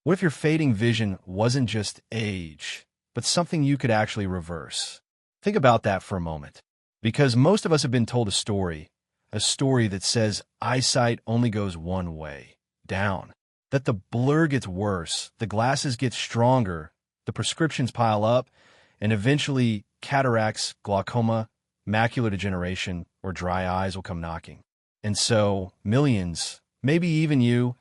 What if your fading vision wasn't just age, but something you could actually reverse? Think about that for a moment. Because most of us have been told a story that says eyesight only goes one way, down. That the blur gets worse, the glasses get stronger, the prescriptions pile up, and eventually cataracts, glaucoma, macular degeneration, or dry eyes will come knocking. And so, millions, maybe even you,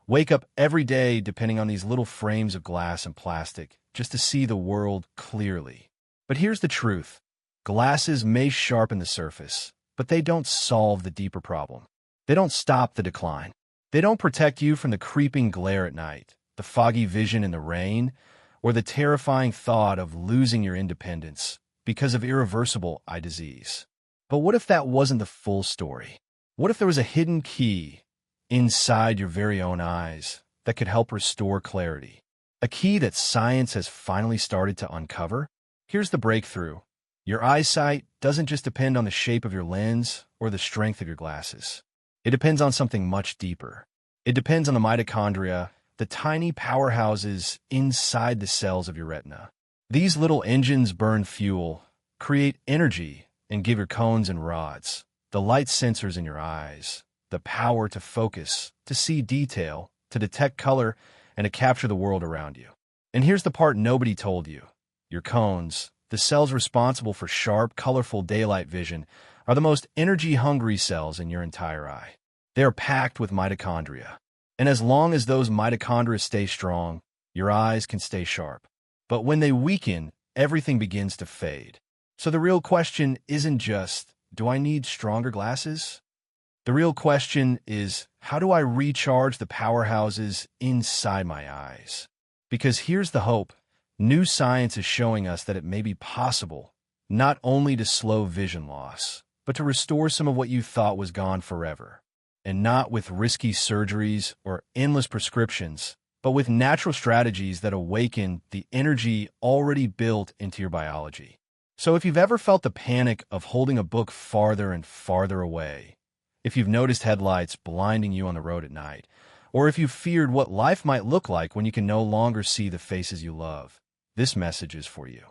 wake up every day depending on these little frames of glass and plastic just to see the world clearly. But here's the truth. Glasses may sharpen the surface, but they don't solve the deeper problem. They don't stop the decline. They don't protect you from the creeping glare at night, the foggy vision in the rain, or the terrifying thought of losing your independence because of irreversible eye disease. But what if that wasn't the full story? What if there was a hidden key inside your very own eyes that could help restore clarity? A key that science has finally started to uncover? Here's the breakthrough. Your eyesight doesn't just depend on the shape of your lens or the strength of your glasses. It depends on something much deeper. It depends on the mitochondria, the tiny powerhouses inside the cells of your retina. These little engines burn fuel, create energy, and give your cones and rods, the light sensors in your eyes, the power to focus, to see detail, to detect color, and to capture the world around you. And here's the part nobody told you. Your cones, the cells responsible for sharp, colorful daylight vision, are the most energy-hungry cells in your entire eye. They are packed with mitochondria. And as long as those mitochondria stay strong, your eyes can stay sharp. But when they weaken, everything begins to fade. So the real question isn't just, do I need stronger glasses? The real question is, how do I recharge the powerhouses inside my eyes? Because here's the hope. New science is showing us that it may be possible not only to slow vision loss, but to restore some of what you thought was gone forever. And not with risky surgeries or endless prescriptions, but with natural strategies that awaken the energy already built into your biology. So if you've ever felt the panic of holding a book farther and farther away, if you've noticed headlights blinding you on the road at night, or if you've feared what life might look like when you can no longer see the faces you love, this message is for you.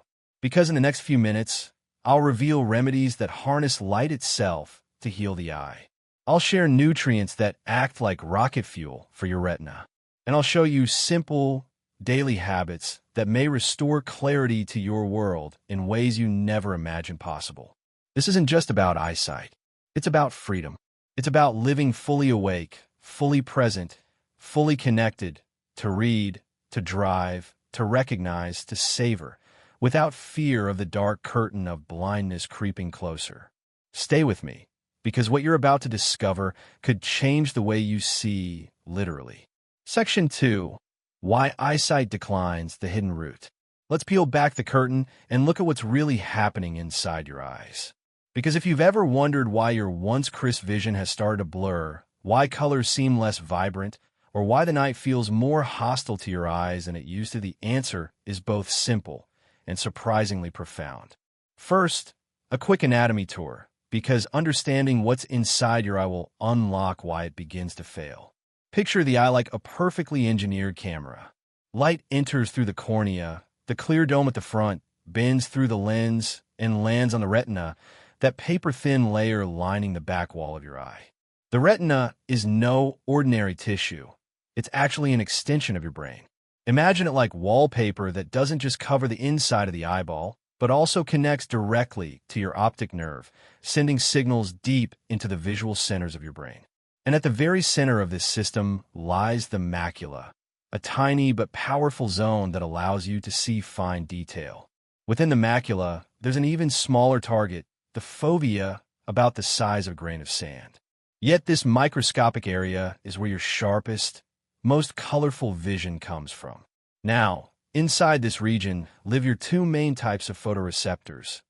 Because in the next few minutes, I'll reveal remedies that harness light itself to heal the eye. I'll share nutrients that act like rocket fuel for your retina. And I'll show you simple, daily habits that may restore clarity to your world in ways you never imagined possible. This isn't just about eyesight. It's about freedom. It's about living fully awake, fully present, fully connected, to read, to drive, to recognize, to savor, without fear of the dark curtain of blindness creeping closer. Stay with me, because what you're about to discover could change the way you see, literally. Section 2. Why eyesight declines, the hidden root. Let's peel back the curtain and look at what's really happening inside your eyes. Because if you've ever wondered why your once crisp vision has started to blur, why colors seem less vibrant, or why the night feels more hostile to your eyes than it used to, the answer is both simple and surprisingly profound. First, a quick anatomy tour, because understanding what's inside your eye will unlock why it begins to fail. Picture the eye like a perfectly engineered camera. Light enters through the cornea, the clear dome at the front, bends through the lens, and lands on the retina, that paper-thin layer lining the back wall of your eye. The retina is no ordinary tissue. It's actually an extension of your brain. Imagine it like wallpaper that doesn't just cover the inside of the eyeball, but also connects directly to your optic nerve, sending signals deep into the visual centers of your brain. And at the very center of this system lies the macula, a tiny but powerful zone that allows you to see fine detail. Within the macula, there's an even smaller target, the fovea, about the size of a grain of sand. Yet this microscopic area is where your sharpest, most colorful vision comes from. Now, inside this region live your two main types of photoreceptors,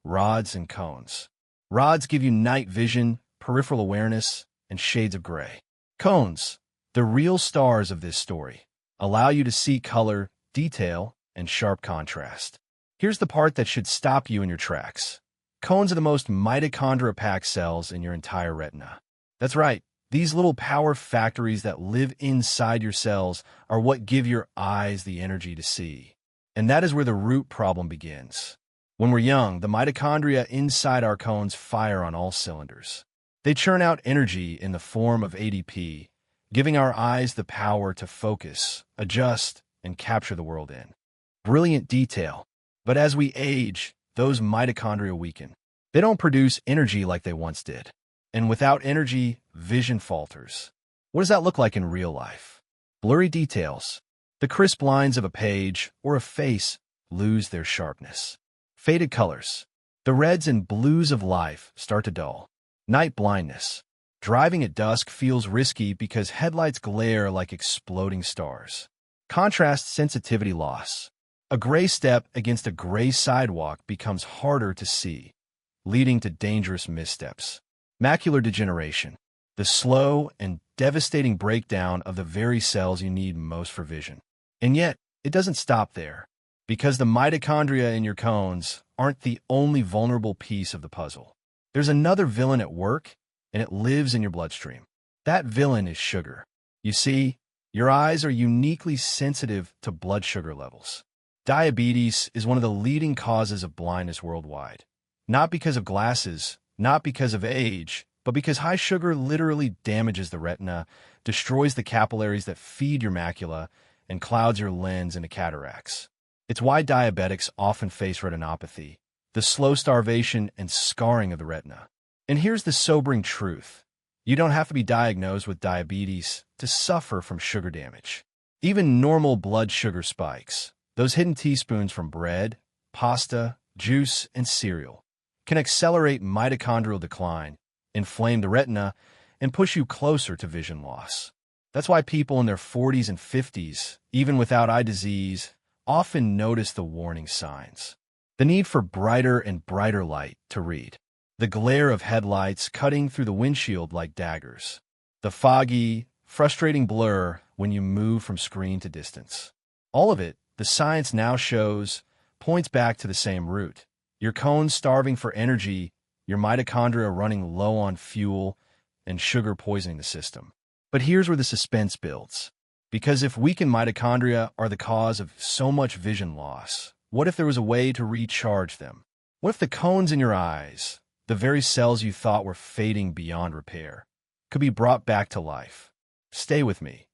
rods and cones. Rods give you night vision, peripheral awareness, and shades of gray. Cones, the real stars of this story, allow you to see color, detail, and sharp contrast. Here's the part that should stop you in your tracks. Cones are the most mitochondria-packed cells in your entire retina. That's right, These little power factories that live inside your cells are what give your eyes the energy to see. And that is where the root problem begins. When we're young, the mitochondria inside our cones fire on all cylinders. They churn out energy in the form of ADP, giving our eyes the power to focus, adjust, and capture the world in. Brilliant detail. But as we age, those mitochondria weaken. They don't produce energy like they once did. And without energy, vision falters. What does that look like in real life? Blurry details. The crisp lines of a page or a face lose their sharpness. Faded colors. The reds and blues of life start to dull. Night blindness. Driving at dusk feels risky because headlights glare like exploding stars. Contrast sensitivity loss. A gray step against a gray sidewalk becomes harder to see, leading to dangerous missteps. Macular degeneration. The slow and devastating breakdown of the very cells you need most for vision. And yet, it doesn't stop there, because the mitochondria in your cones aren't the only vulnerable piece of the puzzle. There's another villain at work, and it lives in your bloodstream. That villain is sugar. You see, your eyes are uniquely sensitive to blood sugar levels. Diabetes is one of the leading causes of blindness worldwide. Not because of glasses, not because of age, but because high sugar literally damages the retina, destroys the capillaries that feed your macula, and clouds your lens into cataracts. It's why diabetics often face retinopathy, the slow starvation and scarring of the retina. And here's the sobering truth. You don't have to be diagnosed with diabetes to suffer from sugar damage. Even normal blood sugar spikes, those hidden teaspoons from bread, pasta, juice, and cereal, can accelerate mitochondrial decline, inflame the retina, and push you closer to vision loss. That's why people in their 40s and 50s, even without eye disease, often notice the warning signs. The need for brighter and brighter light to read. The glare of headlights cutting through the windshield like daggers. The foggy, frustrating blur when you move from screen to distance. All of it, the science now shows, points back to the same root. Your cones starving for energy, your mitochondria running low on fuel, and sugar poisoning the system. But here's where the suspense builds. Because if weakened mitochondria are the cause of so much vision loss, what if there was a way to recharge them? What if the cones in your eyes, the very cells you thought were fading beyond repair, could be brought back to life? Stay with me,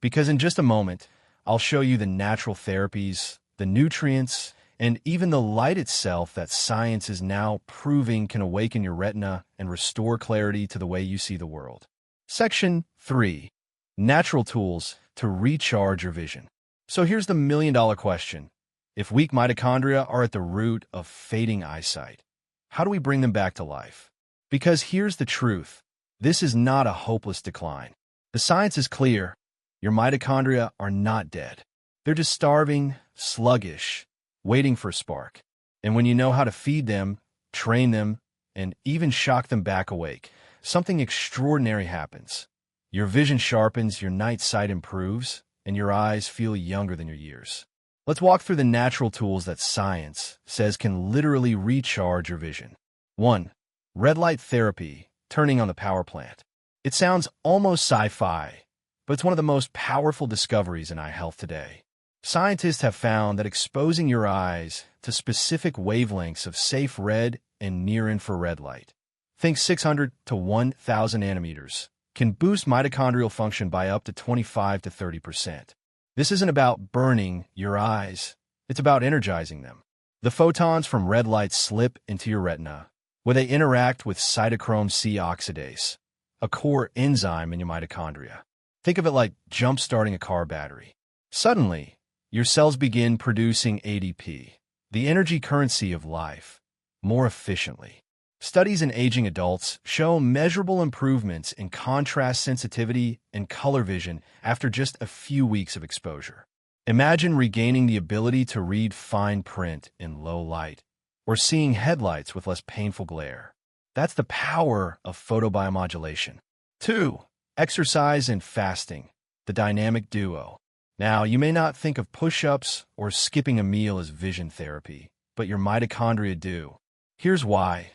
because in just a moment, I'll show you the natural therapies, the nutrients, and even the light itself that science is now proving can awaken your retina and restore clarity to the way you see the world. Section 3. Natural tools to recharge your vision. So here's the million-dollar question. If weak mitochondria are at the root of fading eyesight, how do we bring them back to life? Because here's the truth. This is not a hopeless decline. The science is clear. Your mitochondria are not dead. They're just starving, sluggish, waiting for a spark. And when you know how to feed them, train them, and even shock them back awake, something extraordinary happens. Your vision sharpens, your night sight improves, and your eyes feel younger than your years. Let's walk through the natural tools that science says can literally recharge your vision. 1. Red light therapy, turning on the power plant. It sounds almost sci-fi, but it's one of the most powerful discoveries in eye health today. Scientists have found that exposing your eyes to specific wavelengths of safe red and near-infrared light, think 600 to 1,000 nanometers, can boost mitochondrial function by up to 25 to 30%. This isn't about burning your eyes. It's about energizing them. The photons from red light slip into your retina, where they interact with cytochrome C oxidase, a core enzyme in your mitochondria. Think of it like jump-starting a car battery. Suddenly, your cells begin producing ADP, the energy currency of life, more efficiently. Studies in aging adults show measurable improvements in contrast sensitivity and color vision after just a few weeks of exposure. Imagine regaining the ability to read fine print in low light, or seeing headlights with less painful glare. That's the power of photobiomodulation. 2. Exercise and fasting, the dynamic duo. Now, you may not think of push-ups or skipping a meal as vision therapy, but your mitochondria do. Here's why.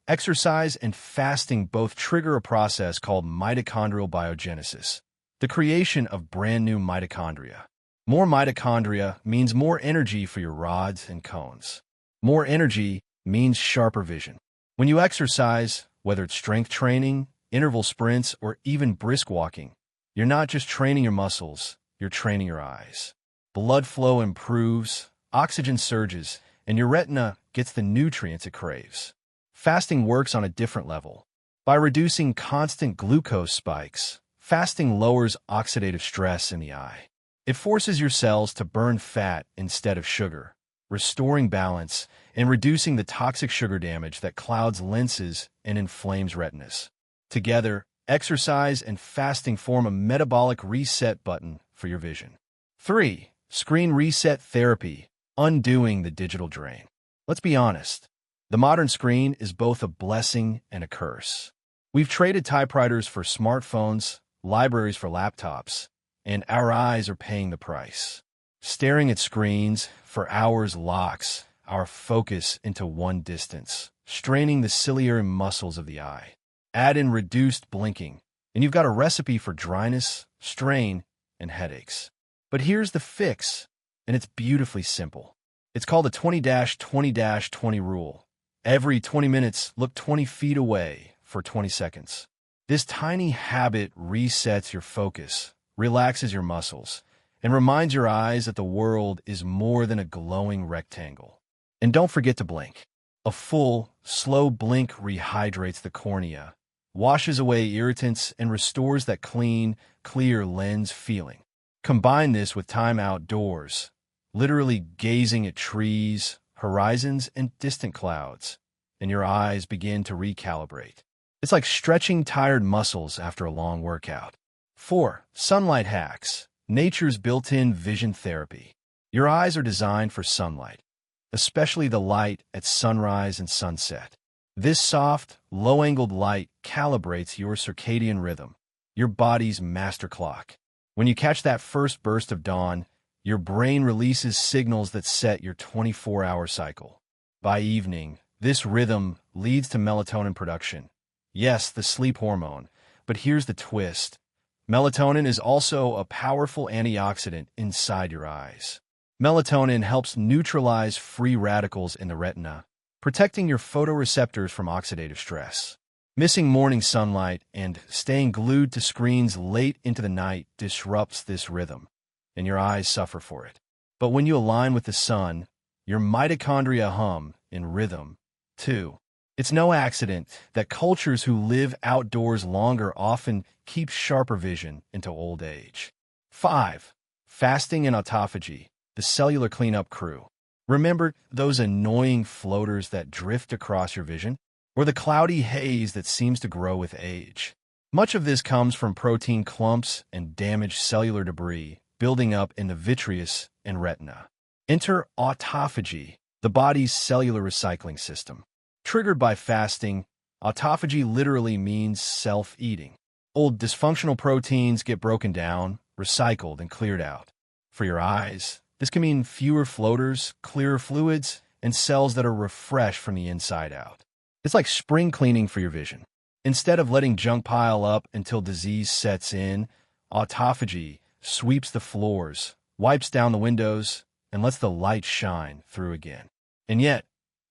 Exercise and fasting both trigger a process called mitochondrial biogenesis, the creation of brand new mitochondria. More mitochondria means more energy for your rods and cones. More energy means sharper vision. When you exercise, whether it's strength training, interval sprints, or even brisk walking, you're not just training your muscles, you're training your eyes. Blood flow improves, oxygen surges, and your retina gets the nutrients it craves. Fasting works on a different level. By reducing constant glucose spikes, fasting lowers oxidative stress in the eye. It forces your cells to burn fat instead of sugar, restoring balance and reducing the toxic sugar damage that clouds lenses and inflames retinas. Together, exercise and fasting form a metabolic reset button for your vision. 3. Screen reset therapy, undoing the digital drain. Let's be honest. The modern screen is both a blessing and a curse. We've traded typewriters for smartphones, libraries for laptops, and our eyes are paying the price. Staring at screens for hours locks our focus into one distance, straining the ciliary muscles of the eye. Add in reduced blinking, and you've got a recipe for dryness, strain, and headaches. But here's the fix, and it's beautifully simple. It's called the 20-20-20 rule. Every 20 minutes, look 20 feet away for 20 seconds. This tiny habit resets your focus, relaxes your muscles, and reminds your eyes that the world is more than a glowing rectangle. And don't forget to blink. A full, slow blink rehydrates the cornea, washes away irritants, and restores that clean, clear lens feeling. Combine this with time outdoors, literally gazing at trees, horizons, and distant clouds, and your eyes begin to recalibrate. It's like stretching tired muscles after a long workout. 4. Sunlight hacks, nature's built-in vision therapy. Your eyes are designed for sunlight, especially the light at sunrise and sunset. This soft, low-angled light calibrates your circadian rhythm, your body's master clock. When you catch that first burst of dawn, your brain releases signals that set your 24-hour cycle. By evening, this rhythm leads to melatonin production. Yes, the sleep hormone, but here's the twist. Melatonin is also a powerful antioxidant inside your eyes. Melatonin helps neutralize free radicals in the retina, protecting your photoreceptors from oxidative stress. Missing morning sunlight and staying glued to screens late into the night disrupts this rhythm, and your eyes suffer for it. But when you align with the sun, your mitochondria hum in rhythm, too. It's no accident that cultures who live outdoors longer often keep sharper vision into old age. 5. Fasting and autophagy, the cellular cleanup crew. Remember those annoying floaters that drift across your vision? Or the cloudy haze that seems to grow with age? Much of this comes from protein clumps and damaged cellular debris building up in the vitreous and retina. Enter autophagy, the body's cellular recycling system. Triggered by fasting, autophagy literally means self-eating. Old dysfunctional proteins get broken down, recycled, and cleared out. For your eyes, this can mean fewer floaters, clearer fluids, and cells that are refreshed from the inside out. It's like spring cleaning for your vision. Instead of letting junk pile up until disease sets in, autophagy sweeps the floors, wipes down the windows, and lets the light shine through again. And yet,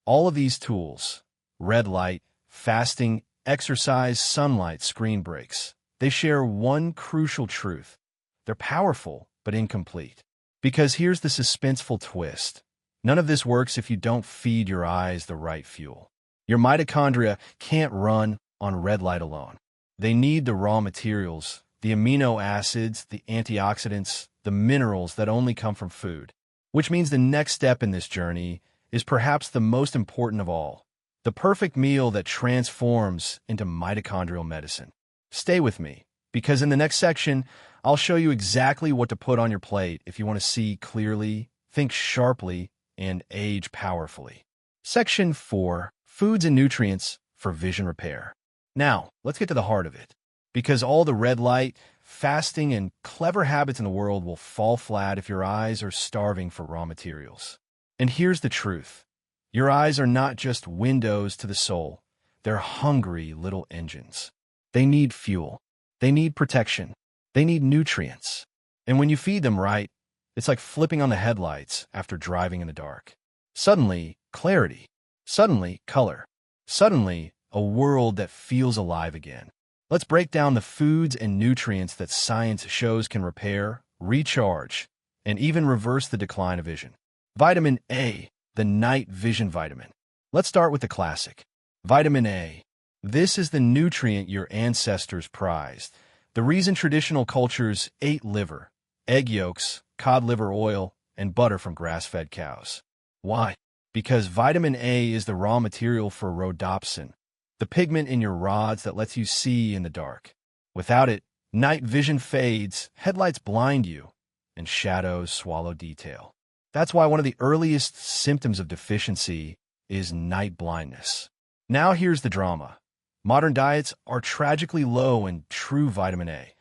all of these tools, red light, fasting, exercise, sunlight, screen breaks, they share one crucial truth. They're powerful, but incomplete. Because here's the suspenseful twist. None of this works if you don't feed your eyes the right fuel. Your mitochondria can't run on red light alone. They need the raw materials, the amino acids, the antioxidants, the minerals that only come from food. Which means the next step in this journey is perhaps the most important of all. The perfect meal that transforms into mitochondrial medicine. Stay with me, because in the next section, I'll show you exactly what to put on your plate if you want to see clearly, think sharply, and age powerfully. Section 4. Foods and Nutrients for Vision Repair. Now, let's get to the heart of it. Because all the red light, fasting, and clever habits in the world will fall flat if your eyes are starving for raw materials. And here's the truth. Your eyes are not just windows to the soul. They're hungry little engines. They need fuel. They need protection. They need nutrients. And when you feed them right, it's like flipping on the headlights after driving in the dark. Suddenly, clarity. Suddenly, color. Suddenly, a world that feels alive again. Let's break down the foods and nutrients that science shows can repair, recharge, and even reverse the decline of vision. Vitamin A, the night vision vitamin. Let's start with the classic. Vitamin A. This is the nutrient your ancestors prized. The reason traditional cultures ate liver, egg yolks, cod liver oil, and butter from grass-fed cows. Why? Because vitamin A is the raw material for rhodopsin, the pigment in your rods that lets you see in the dark. Without it, night vision fades, headlights blind you, and shadows swallow detail. That's why one of the earliest symptoms of deficiency is night blindness. Now here's the drama. Modern diets are tragically low in true vitamin A.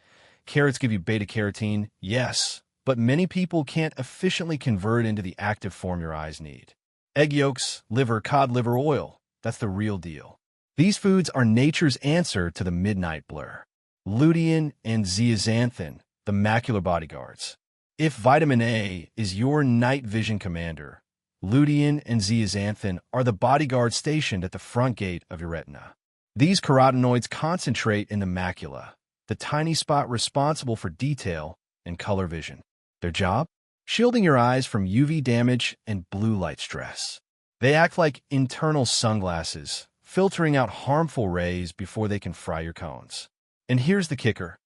Carrots give you beta-carotene, yes, but many people can't efficiently convert it into the active form your eyes need. Egg yolks, liver, cod liver oil, that's the real deal. These foods are nature's answer to the midnight blur. Lutein and zeaxanthin, the macular bodyguards. If vitamin A is your night vision commander, lutein and zeaxanthin are the bodyguard stationed at the front gate of your retina. These carotenoids concentrate in the macula, the tiny spot responsible for detail and color vision. Their job? Shielding your eyes from UV damage and blue light stress. They act like internal sunglasses, filtering out harmful rays before they can fry your cones. And here's the kicker.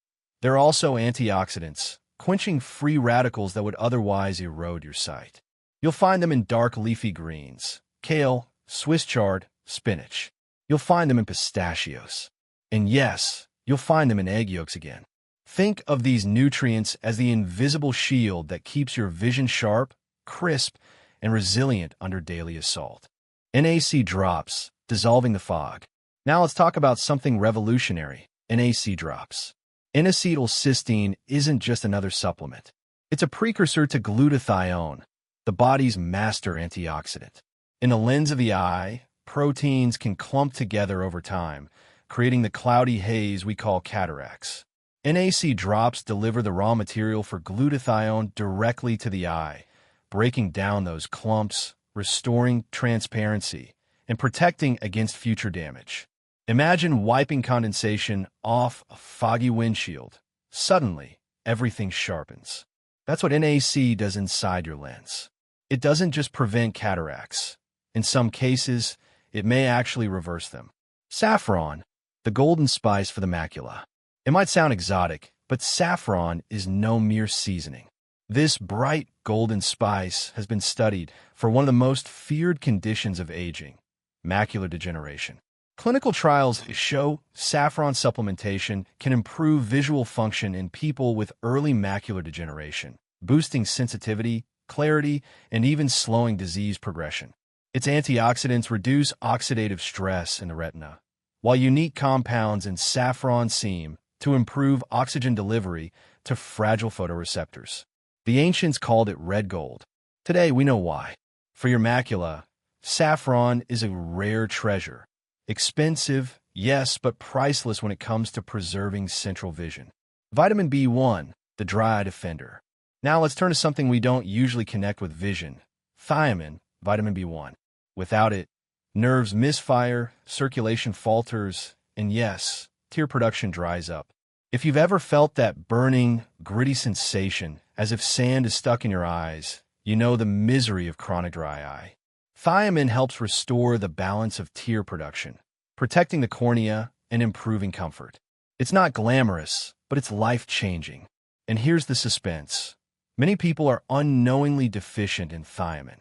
They're also antioxidants, quenching free radicals that would otherwise erode your sight. You'll find them in dark leafy greens, kale, Swiss chard, spinach. You'll find them in pistachios. And yes, you'll find them in egg yolks again. Think of these nutrients as the invisible shield that keeps your vision sharp, crisp, and resilient under daily assault. NAC drops, dissolving the fog. Now let's talk about something revolutionary, NAC drops. N-acetylcysteine isn't just another supplement. It's a precursor to glutathione, the body's master antioxidant. In the lens of the eye, proteins can clump together over time, creating the cloudy haze we call cataracts. NAC drops deliver the raw material for glutathione directly to the eye, breaking down those clumps, restoring transparency, and protecting against future damage. Imagine wiping condensation off a foggy windshield. Suddenly, everything sharpens. That's what NAC does inside your lens. It doesn't just prevent cataracts. In some cases, it may actually reverse them. Saffron, the golden spice for the macula. It might sound exotic, but saffron is no mere seasoning. This bright golden spice has been studied for one of the most feared conditions of aging, macular degeneration. Clinical trials show saffron supplementation can improve visual function in people with early macular degeneration, boosting sensitivity, clarity, and even slowing disease progression. Its antioxidants reduce oxidative stress in the retina, while unique compounds in saffron seem to improve oxygen delivery to fragile photoreceptors. The ancients called it red gold. Today, we know why. For your macula, saffron is a rare treasure. Expensive, yes, but priceless when it comes to preserving central vision. Vitamin B1, the dry eye defender. Now let's turn to something we don't usually connect with vision. Thiamine, vitamin B1. Without it, nerves misfire, circulation falters, and yes, tear production dries up. If you've ever felt that burning, gritty sensation, as if sand is stuck in your eyes, you know the misery of chronic dry eye. Thiamine helps restore the balance of tear production, protecting the cornea and improving comfort. It's not glamorous, but it's life-changing. And here's the suspense. Many people are unknowingly deficient in thiamine,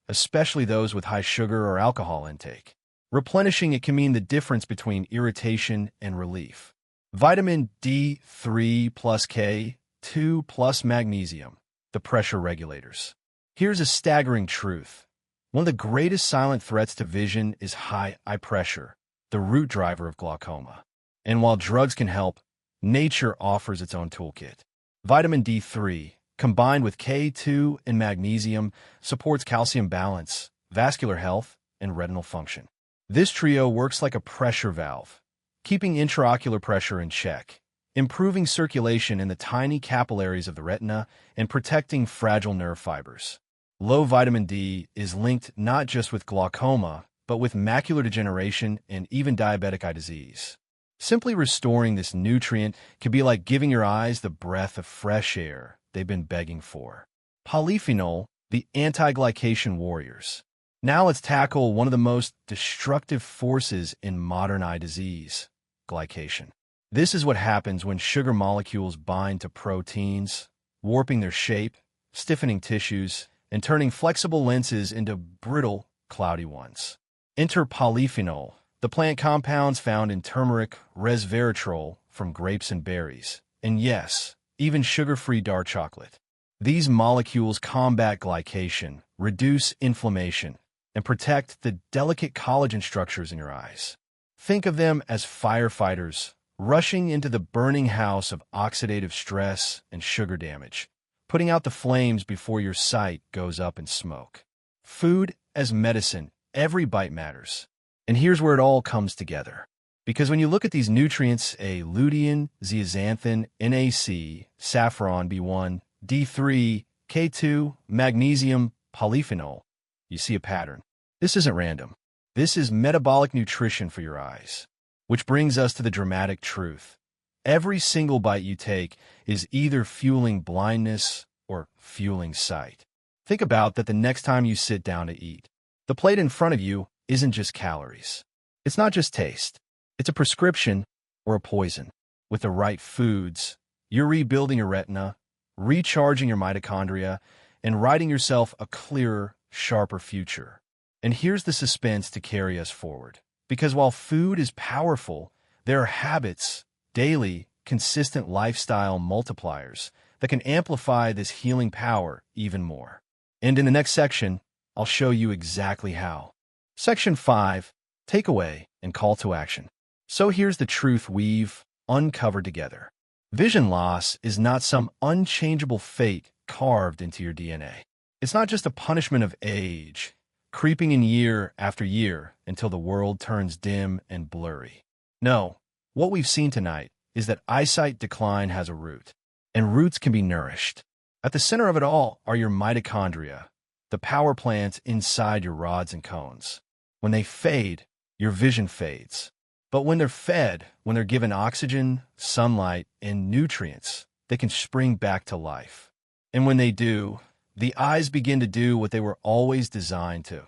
especially those with high sugar or alcohol intake. Replenishing it can mean the difference between irritation and relief. Vitamin D3 plus K2 plus magnesium, the pressure regulators. Here's a staggering truth. One of the greatest silent threats to vision is high eye pressure, the root driver of glaucoma. And while drugs can help, nature offers its own toolkit. Vitamin D3, combined with K2 and magnesium, supports calcium balance, vascular health, and retinal function. This trio works like a pressure valve, keeping intraocular pressure in check, improving circulation in the tiny capillaries of the retina, and protecting fragile nerve fibers. Low vitamin D is linked not just with glaucoma, but with macular degeneration and even diabetic eye disease. Simply restoring this nutrient can be like giving your eyes the breath of fresh air they've been begging for. Polyphenol, the anti-glycation warriors. Now let's tackle one of the most destructive forces in modern eye disease, glycation. This is what happens when sugar molecules bind to proteins, warping their shape, stiffening tissues, and turning flexible lenses into brittle, cloudy ones. Enter polyphenol, the plant compounds found in turmeric, resveratrol from grapes and berries, and yes, even sugar-free dark chocolate. These molecules combat glycation, reduce inflammation, and protect the delicate collagen structures in your eyes. Think of them as firefighters rushing into the burning house of oxidative stress and sugar damage, putting out the flames before your sight goes up in smoke. Food as medicine, every bite matters. And here's where it all comes together. Because when you look at these nutrients, lutein, zeaxanthin, NAC, saffron B1, D3, K2, magnesium, polyphenol, you see a pattern. This isn't random. This is metabolic nutrition for your eyes. Which brings us to the dramatic truth. Every single bite you take is either fueling blindness or fueling sight. Think about that the next time you sit down to eat. The plate in front of you isn't just calories. It's not just taste. It's a prescription or a poison. With the right foods, you're rebuilding your retina, recharging your mitochondria, and writing yourself a clearer, sharper future. And here's the suspense to carry us forward. Because while food is powerful, there are habits, daily, consistent lifestyle multipliers that can amplify this healing power even more. And in the next section, I'll show you exactly how. Section 5, Takeaway and Call to Action. So here's the truth we've uncovered together. Vision loss is not some unchangeable fate carved into your DNA. It's not just a punishment of age, creeping in year after year until the world turns dim and blurry. No, what we've seen tonight is that eyesight decline has a root, and roots can be nourished. At the center of it all are your mitochondria, the power plants inside your rods and cones. When they fade, your vision fades. But when they're fed, when they're given oxygen, sunlight, and nutrients, they can spring back to life. And when they do, the eyes begin to do what they were always designed to: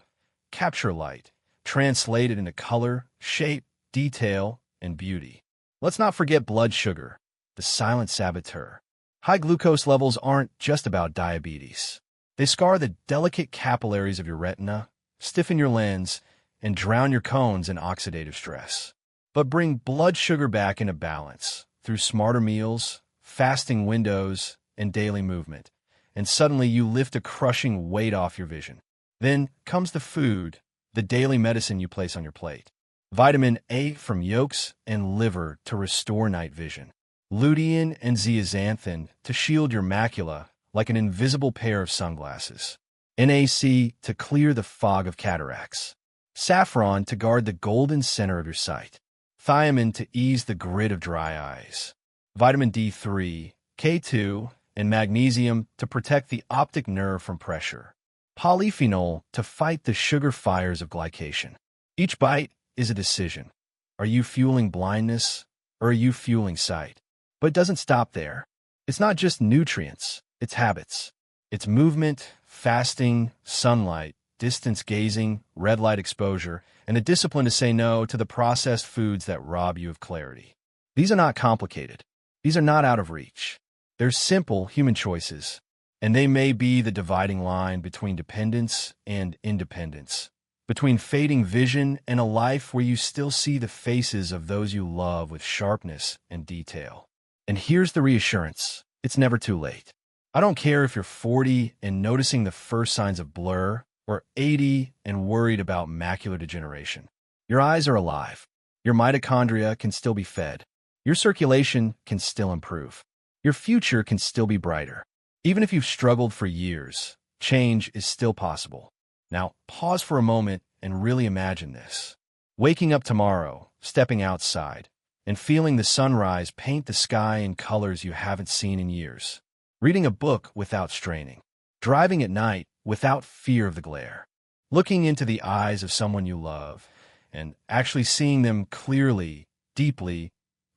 capture light, translate it into color, shape, detail, and beauty. Let's not forget blood sugar, the silent saboteur. High glucose levels aren't just about diabetes. They scar the delicate capillaries of your retina, stiffen your lens, and drown your cones in oxidative stress. But bring blood sugar back into balance through smarter meals, fasting windows, and daily movement, and suddenly you lift a crushing weight off your vision. Then comes the food, the daily medicine you place on your plate. Vitamin A from yolks and liver to restore night vision. Lutein and zeaxanthin to shield your macula like an invisible pair of sunglasses. NAC to clear the fog of cataracts. Saffron to guard the golden center of your sight. Thiamine to ease the grit of dry eyes. Vitamin D3, K2, and magnesium to protect the optic nerve from pressure. Polyphenol to fight the sugar fires of glycation. Each bite is a decision. Are you fueling blindness or are you fueling sight? But it doesn't stop there. It's not just nutrients, it's habits. It's movement, fasting, sunlight, distance gazing, red light exposure, and a discipline to say no to the processed foods that rob you of clarity. These are not complicated. These are not out of reach. They're simple human choices, and they may be the dividing line between dependence and independence, between fading vision and a life where you still see the faces of those you love with sharpness and detail. And here's the reassurance. It's never too late. I don't care if you're 40 and noticing the first signs of blur, or 80 and worried about macular degeneration. Your eyes are alive. Your mitochondria can still be fed. Your circulation can still improve. Your future can still be brighter. Even if you've struggled for years, change is still possible. Now, pause for a moment and really imagine this. Waking up tomorrow, stepping outside, and feeling the sunrise paint the sky in colors you haven't seen in years. Reading a book without straining. Driving at night without fear of the glare. Looking into the eyes of someone you love and actually seeing them clearly, deeply,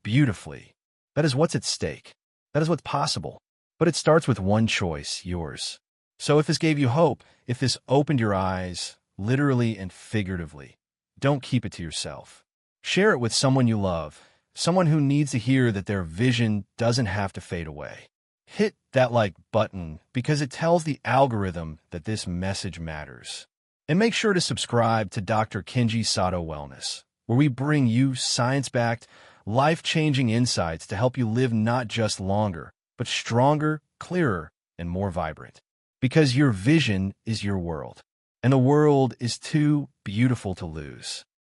beautifully. That is what's at stake. That is what's possible. But it starts with one choice, yours. So if this gave you hope, if this opened your eyes, literally and figuratively, don't keep it to yourself. Share it with someone you love, someone who needs to hear that their vision doesn't have to fade away. Hit that like button because it tells the algorithm that this message matters. And make sure to subscribe to Dr. Kenji Sato Wellness, where we bring you science-backed, life-changing insights to help you live not just longer, but stronger, clearer, and more vibrant. Because your vision is your world, and the world is too beautiful to lose.